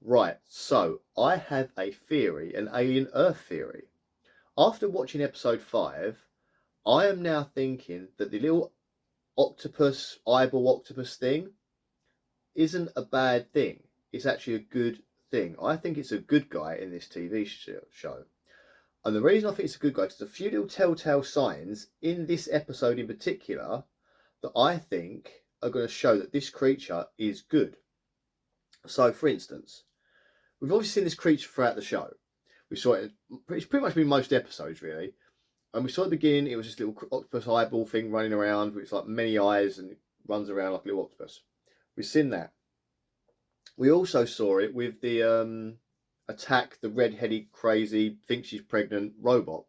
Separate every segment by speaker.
Speaker 1: Right, so I have a theory, an alien Earth theory. After watching episode 5, I am now thinking that the little octopus, eyeball octopus thing isn't a bad thing. It's actually a good thing. I think it's a good guy in this TV show. And the reason I think it's a good guy is there's a few little telltale signs in this episode in particular that I think are going to show that this creature is good. So, for instance, we've obviously seen this creature throughout the show. We saw it, it's pretty much been most episodes, really. And we saw at the beginning, it was this little octopus eyeball thing running around, with like many eyes, and it runs around like a little octopus. We've seen that. We also saw it with the attack, the red-headed, crazy, thinks she's pregnant robot.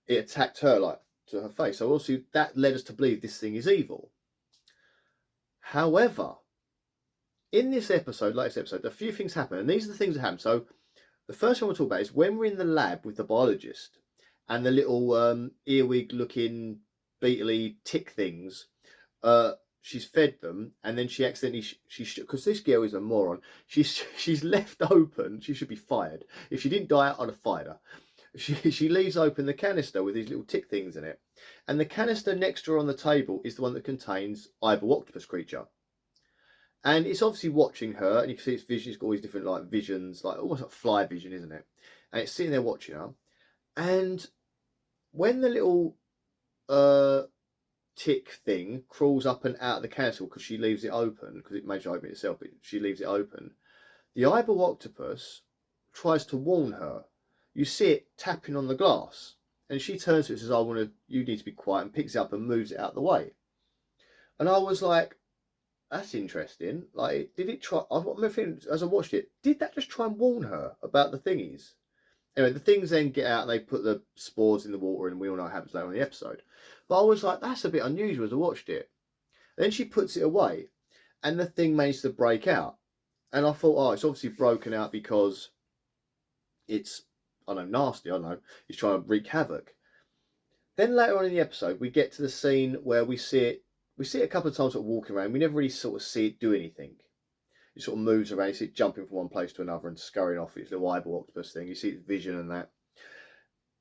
Speaker 1: It attacked her, like, to her face. So obviously that led us to believe this thing is evil. However, in this episode, latest episode, a few things happen, and these are the things that happen. So the first one we'll talk about is when we're in the lab with the biologist and the little earwig-looking beetly tick things. She's fed them, and then she accidentally because this girl is a moron. She's left open. She should be fired. If she didn't die out, I'd have fired her. She leaves open the canister with these little tick things in it, and the canister next to her on the table is the one that contains eyeball octopus creature. And it's obviously watching her, and you can see its vision. It's got all these different like visions, like almost like fly vision, isn't it? And it's sitting there watching her. And when the little tick thing crawls up and out of the canister because she leaves it open, because it managed to open it itself, but she leaves it open. The eyeball octopus tries to warn her. You see it tapping on the glass, and she turns to it and says, you need to be quiet, and picks it up and moves it out of the way. And I was like, that's interesting. Like, did it try? I remember thinking, as I watched it, did that just try and warn her about the thingies? Anyway, the things then get out and they put the spores in the water, and we all know what happens later in the episode. But I was like, that's a bit unusual as I watched it. Then she puts it away, and the thing managed to break out. And I thought, oh, it's obviously broken out because it's, I don't know, nasty, I don't know, it's trying to wreak havoc. Then later on in the episode, we get to the scene where we see it a couple of times sort of walking around. We never really sort of see it do anything. It sort of moves around, you see it jumping from one place to another and scurrying off its little eyeball octopus thing. You see its vision and that.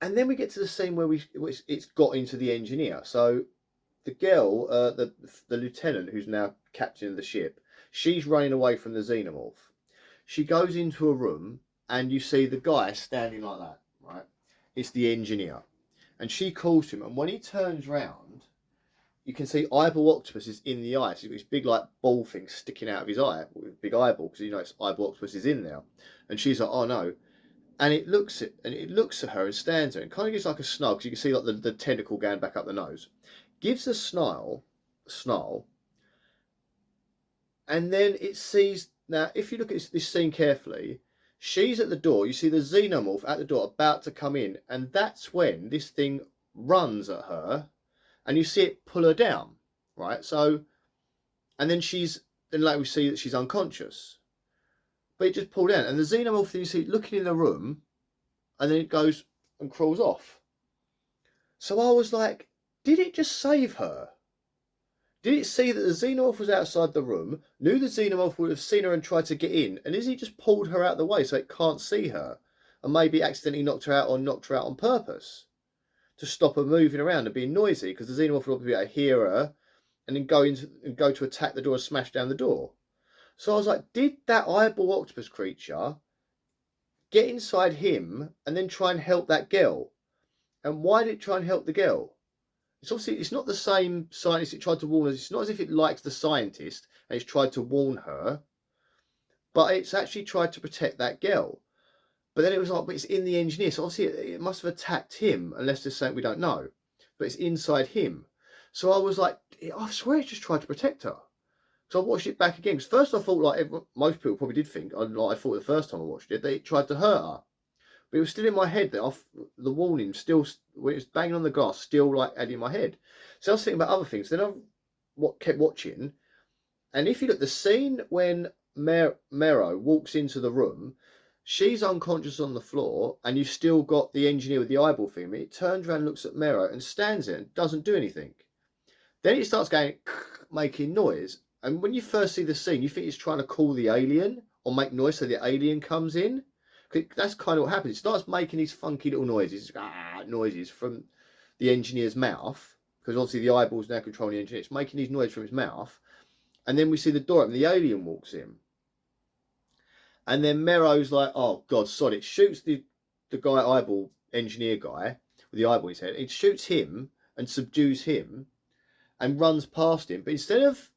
Speaker 1: And then we get to the scene where it's got into the engineer. So the girl, the lieutenant who's now captain of the ship, she's running away from the xenomorph. She goes into a room and you see the guy standing like that, right? It's the engineer. And she calls to him, and when he turns round, you can see eyeball octopus is in the eye. So he's got this big like ball thing sticking out of his eye with a big eyeball, because it's eyeball octopus is in there. And she's like, oh no. And it looks at her and stands there and kind of gives like a snarl, because you can see like the tentacle going back up the nose. Gives a snarl, and then it sees. Now, if you look at this scene carefully, she's at the door. You see the xenomorph at the door about to come in, and that's when this thing runs at her. And you see it pull her down, right? So, and then like we see that she's unconscious. But it just pulled down. And the xenomorph thing, you see it looking in the room, and then it goes and crawls off. So I was like, did it just save her? Did it see that the xenomorph was outside the room, knew the xenomorph would have seen her and tried to get in, and is he just pulled her out of the way so it can't see her? And maybe accidentally knocked her out or knocked her out on purpose? To stop her moving around and being noisy, because the xenomorph will be able to hear her and then go to attack the door and smash down the door. So I was like, did that eyeball octopus creature get inside him and then try and help that girl? And why did it try and help the girl? It's not the same scientist it tried to warn us. It's not as if it likes the scientist and it's tried to warn her, but it's actually tried to protect that girl. But then it was like, but it's in the engineer. So obviously it must have attacked him, unless there's something we don't know. But it's inside him. So I was like, I swear it just tried to protect her. So I watched it back again. Because first I thought, like most people probably did think, I thought the first time I watched it, they tried to hurt her. But it was still in my head. The warning still, when it was banging on the glass, still like had in my head. So I was thinking about other things. Then I kept watching. And if you look, the scene when Mero walks into the room, she's unconscious on the floor, and you've still got the engineer with the eyeball thing. It turns around, looks at Mero, and stands there and doesn't do anything. Then it starts going, making noise. And when you first see the scene, you think it's trying to call the alien or make noise so the alien comes in. That's kind of what happens. It starts making these funky little noises from the engineer's mouth, because obviously the eyeball's now controlling the engineer. It's making these noises from his mouth, and then we see the door open, the alien walks in, and then Mero's like, "Oh God, sod it!" Shoots the guy eyeball engineer guy with the eyeball in his head. It shoots him and subdues him, and runs past him. But instead of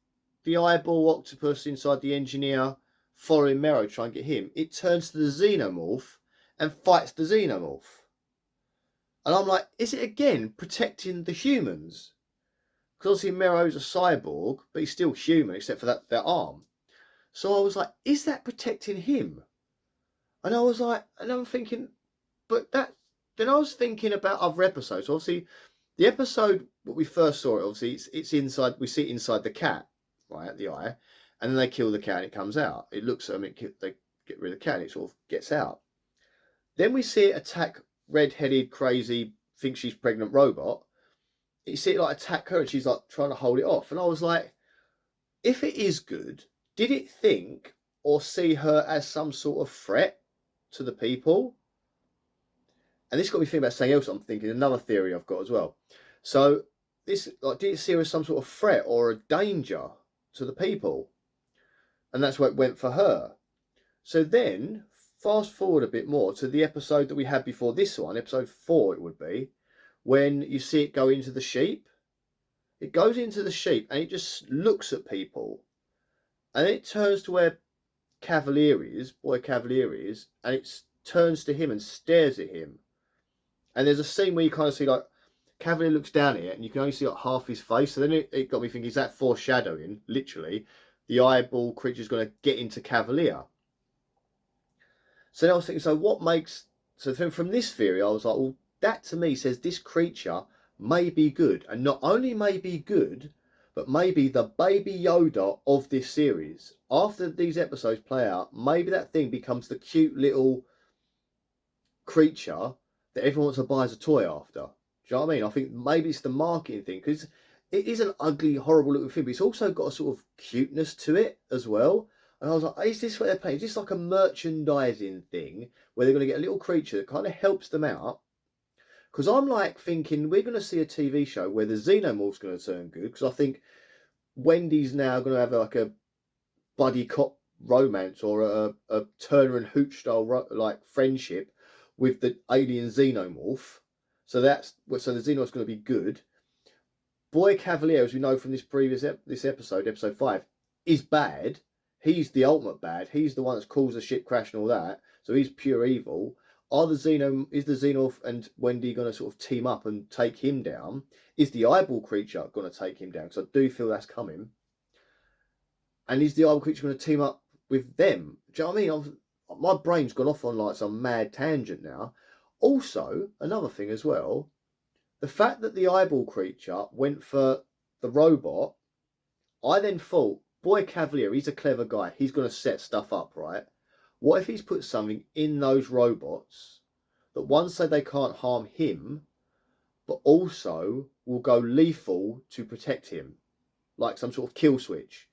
Speaker 1: the eyeball octopus inside the engineer following Mero trying to get him, it turns to the xenomorph and fights the xenomorph. And I'm like, is it again protecting the humans? Because obviously Mero's a cyborg, but he's still human except for that arm. So I was like, is that protecting him? And I was like, and I'm thinking, but that. Then I was thinking about other episodes. Obviously, the episode what we first saw, obviously, it's inside. We see it inside the cat, right, the eye, and then they kill the cat and it comes out. It looks at them, they get rid of the cat and it sort of gets out. Then we see it attack red-headed, crazy, thinks she's pregnant robot. You see it like attack her and she's like trying to hold it off. And I was like, if it is good, did it think or see her as some sort of threat to the people? And this got me thinking about something else. I'm thinking another theory I've got as well. So this, like, did it see her as some sort of threat or a danger to the people? And that's why it went for her. So then, fast forward a bit more to the episode that we had before this one, episode 4 it would be, when you see it go into the sheep. It goes into the sheep and it just looks at people. And then it turns to where Cavalier is, boy Cavalier is, and it turns to him and stares at him. And there's a scene where you kind of see like Cavalier looks down at it and you can only see like half his face. So then it got me thinking, is that foreshadowing, literally, the eyeball creature's going to get into Cavalier? So then I was thinking, so what makes... So from this theory, I was like, well, that to me says this creature may be good. And not only may be good, but maybe the baby Yoda of this series. After these episodes play out, maybe that thing becomes the cute little creature that everyone wants to buy as a toy after. Do you know what I mean? I think maybe it's the marketing thing, because it is an ugly, horrible little thing, but it's also got a sort of cuteness to it as well. And I was like, is this what they're playing? Is this like a merchandising thing where they're going to get a little creature that kind of helps them out? Because I'm like thinking we're going to see a TV show where the xenomorph's going to turn good, because I think Wendy's now going to have like a buddy cop romance or a Turner and Hooch style like friendship with the alien xenomorph. So the xenomorph's going to be good. Boy Cavalier, as we know from this episode, episode 5, is bad. He's the ultimate bad. He's the one that's caused the ship crash and all that. So he's pure evil. Is the xenomorph and Wendy going to sort of team up and take him down? Is the eyeball creature going to take him down? Because I do feel that's coming. And is the eyeball creature going to team up with them? Do you know what I mean? My brain's gone off on like some mad tangent now. Also, another thing as well, the fact that the eyeball creature went for the robot, I then thought, boy Cavalier, he's a clever guy. He's going to set stuff up, right? What if he's put something in those robots that one say they can't harm him, but also will go lethal to protect him? Like some sort of kill switch.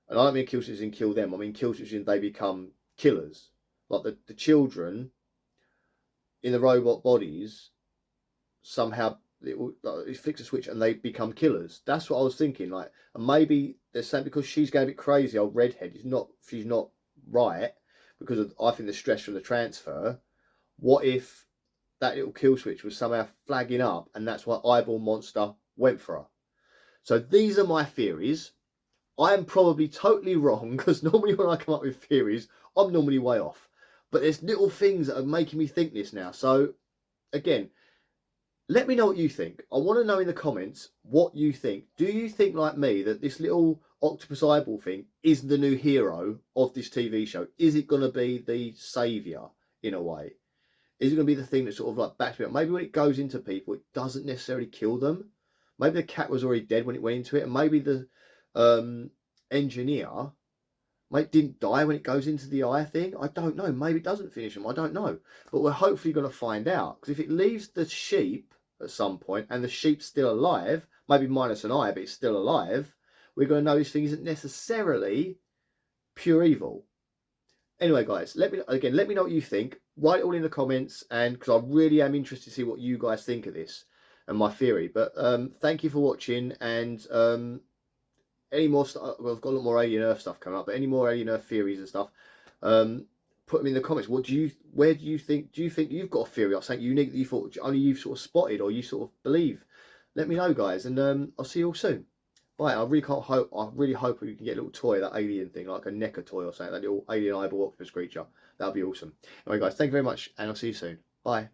Speaker 1: And I don't mean kill switch and kill them. I mean kill switch and they become killers. Like the children in the robot bodies, somehow it flicks a switch and they become killers. That's what I was thinking. Like, and maybe they're saying because she's going a bit crazy, old redhead, she's not right because of, I think, the stress from the transfer. What if that little kill switch was somehow flagging up and that's why Eyeball Monster went for her? So these are my theories. I am probably totally wrong, because normally when I come up with theories, I'm normally way off. But there's little things that are making me think this now. So, again, let me know what you think. I want to know in the comments what you think. Do you think, like me, that this little octopus eyeball thing is the new hero of this TV show? Is it going to be the saviour, in a way? Is it going to be the thing that sort of like backs me up? Maybe when it goes into people, it doesn't necessarily kill them. Maybe the cat was already dead when it went into it. And maybe the engineer didn't die when it goes into the eye thing. I don't know. Maybe it doesn't finish him. I don't know. But we're hopefully going to find out. Because if it leaves the sheep at some point and the sheep's still alive, maybe minus an eye, but it's still alive, we're going to know this thing isn't necessarily pure evil. Anyway, guys, let me know what you think. Write it all in the comments, and because I really am interested to see what you guys think of this and my theory. But thank you for watching, and any more stuff. Well, I've got a lot more Alien Earth stuff coming up, but any more Alien Earth theories and stuff, put them in the comments. Where do you think? Do you think you've got a theory or something unique that you thought only you've sort of spotted or you sort of believe? Let me know, guys, and I'll see you all soon. Bye. I really hope we can get a little toy, that alien thing, like a NECA toy or something, that little alien eyeball octopus creature. That'd be awesome. Anyway, guys, thank you very much, and I'll see you soon. Bye.